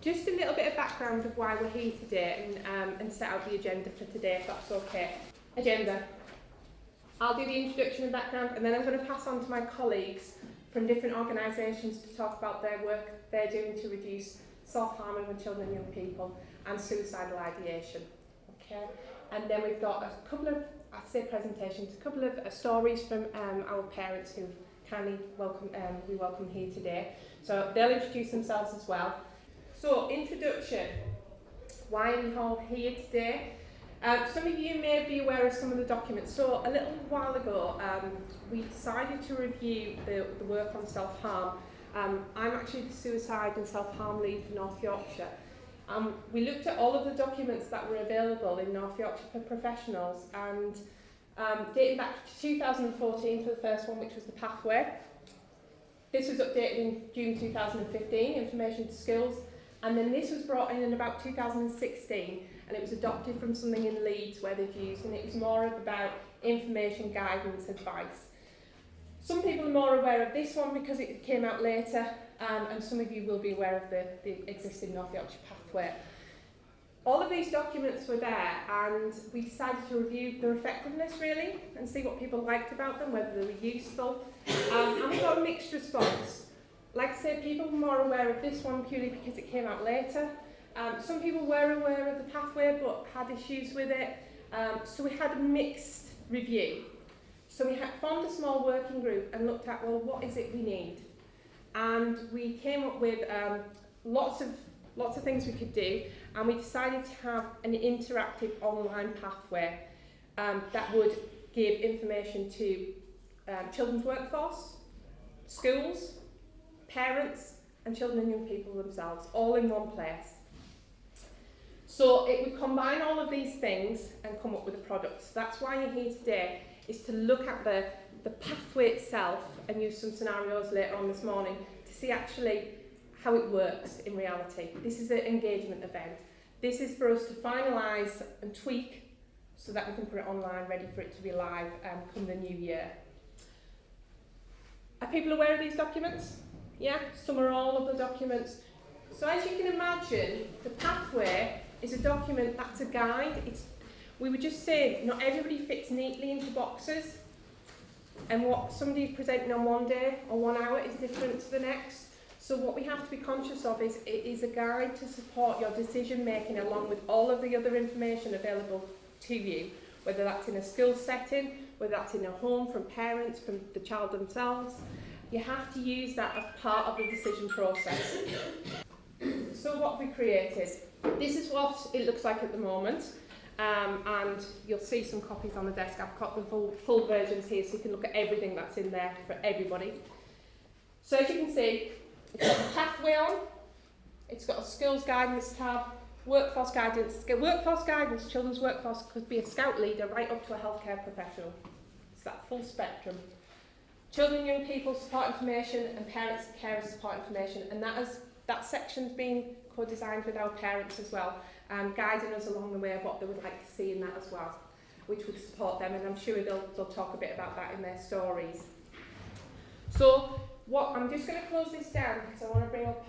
Just a little bit of background of why we're here today and set out the agenda for today, if that's okay. Agenda. I'll do the introduction and background, and then I'm going to pass on to my colleagues from different organisations to talk about their work they're doing to reduce self-harming with children and young people and suicidal ideation. Okay, and then we've got a couple of, presentations, a couple of stories from our parents who kindly we welcome here today. So they'll introduce themselves as well. So, introduction. Why are we all here today? Some of you may be aware of some of the documents. So, a little while ago, we decided to review the work on self-harm. I'm actually the suicide and self-harm lead for North Yorkshire. We looked at all of the documents that were available in North Yorkshire for professionals, and dating back to 2014 for the first one, which was the pathway. This was updated in June 2015, information to schools. And then this was brought in about 2016, and it was adopted from something in Leeds where they've used, and it was more about information, guidance, advice. Some people are more aware of this one because it came out later, and some of you will be aware of the existing North Yorkshire pathway. All of these documents were there, and we decided to review their effectiveness really, and see what people liked about them, whether they were useful, and we got a mixed response. Like I said, people were more aware of this one purely because it came out later. Some people were aware of the pathway but had issues with it. So we had a mixed review. So we formed a small working group and looked at, well, what is it we need? And we came up with lots of things we could do, and we decided to have an interactive online pathway that would give information to children's workforce, schools, parents and children and young people themselves, all in one place. So it would combine all of these things and come up with a product. So that's why you're here today, is to look at the pathway itself and use some scenarios later on this morning to see actually how it works in reality. This is an engagement event. This is for us to finalise and tweak so that we can put it online, ready for it to be live come the new year. Are people aware of these documents? Yeah, some are all of the documents. So as you can imagine, the pathway is a document that's a guide. We would just say not everybody fits neatly into boxes, and what somebody is presenting on one day or 1 hour is different to the next. So what we have to be conscious of is it is a guide to support your decision making along with all of the other information available to you, whether that's in a school setting, whether that's in a home, from parents, from the child themselves. You have to use that as part of the decision process. So what have we created? This is what it looks like at the moment, and you'll see some copies on the desk. I've got the full versions here so you can look at everything that's in there for everybody. So as you can see, it's got the pathway on, it's got a skills guidance tab, workforce guidance. Workforce guidance, children's workforce could be a scout leader right up to a healthcare professional. It's that full spectrum. Children and young people support information, and parents and carers support information, and that section's been co-designed with our parents as well, guiding us along the way of what they would like to see in that as well, which would support them, and I'm sure they'll talk a bit about that in their stories. So I'm just going to close this down because I want to bring up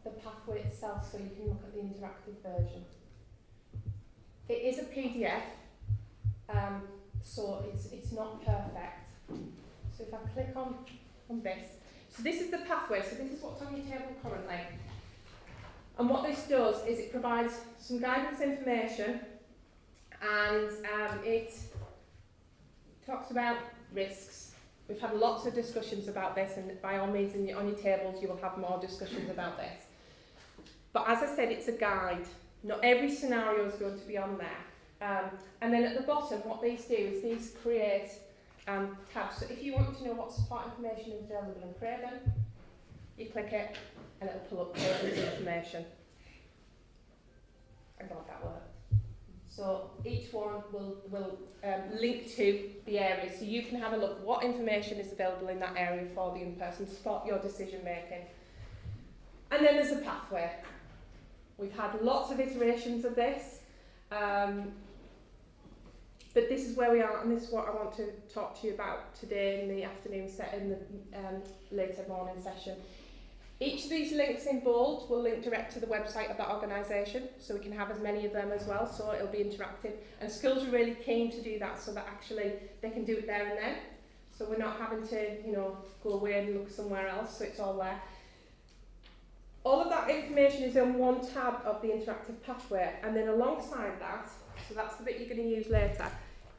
the pathway itself so you can look at the interactive version. It is a PDF, so it's not perfect. So if I click on this, so this is the pathway, so this is what's on your table currently. And what this does is it provides some guidance information, and it talks about risks. We've had lots of discussions about this, and by all means on your tables you will have more discussions about this. But as I said, it's a guide. Not every scenario is going to be on there. And then at the bottom, what these do is these create tabs. So if you want to know what support information is available in Craven, you click it and it'll pull up Craven's information. I'm glad that worked. So each one will link to the area, so you can have a look what information is available in that area for the young person to support your decision making. And then there's a pathway. We've had lots of iterations of this, but this is where we are, and this is what I want to talk to you about today in the afternoon set, in the later morning session. Each of these links in bold will link direct to the website of that organisation, so we can have as many of them as well, so it'll be interactive. And schools are really keen to do that, so that actually they can do it there and then. So we're not having to, you know, go away and look somewhere else, so it's all there. All of that information is in one tab of the interactive pathway, and then alongside that, so that's the bit you're going to use later,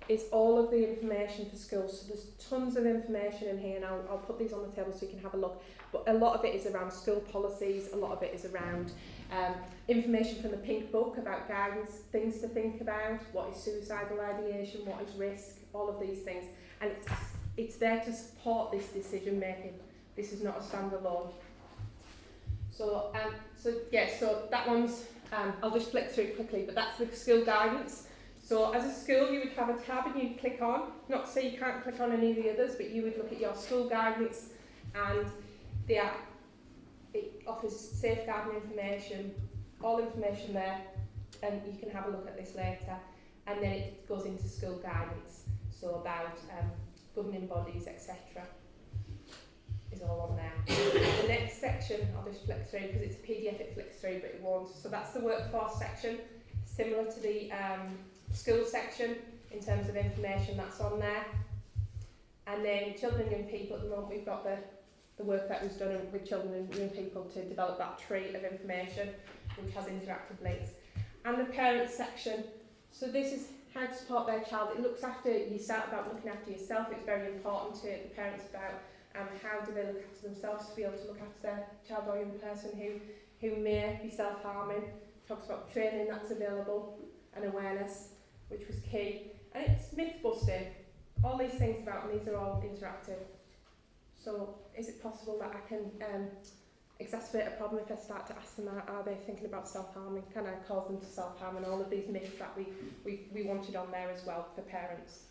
is all of the information for schools. So there's tons of information in here, and I'll put these on the table so you can have a look. But a lot of it is around school policies, a lot of it is around information from the Pink Book about guidance, things to think about, what is suicidal ideation, what is risk, all of these things. And it's there to support this decision making. This is not a standalone. So that one's, I'll just flick through quickly, but that's the school guidance. So as a school, you would have a tab and you'd click on, not to say you can't click on any of the others, but you would look at your school guidance, and it offers safeguarding information, all information there, and you can have a look at this later. And then it goes into school guidance, so about governing bodies, etc. is all on there. The next section, I'll just flick through because it's a PDF, it flicks through, but it won't. So that's the workforce section, similar to the school section in terms of information that's on there. And then children and young people, at the moment we've got the work that was done with children and young people to develop that tree of information which has interactive links. And the parents section, so this is how to support their child. It looks after yourself, about looking after yourself. It's very important to the parents about how do they look after themselves to be able to look after their child or young person who may be self-harming. Talks about training that's available and awareness, which was key. And it's myth busting. All these things about, and these are all interactive. So is it possible that I can exacerbate a problem if I start to ask them, are they thinking about self-harming? Can I cause them to self-harm? And all of these myths that we wanted on there as well for parents.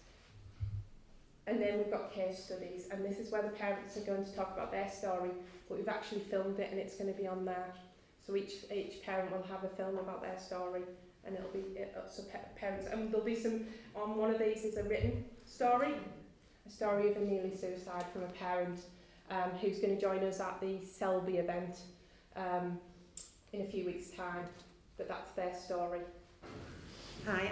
And then we've got case studies, and this is where the parents are going to talk about their story, but we've actually filmed it and it's going to be on there. So each parent will have a film about their story, and it'll be so parents, and there'll be some, on one of these is a written story, a story of a nearly suicide from a parent who's going to join us at the Selby event in a few weeks' time, but that's their story. Hi,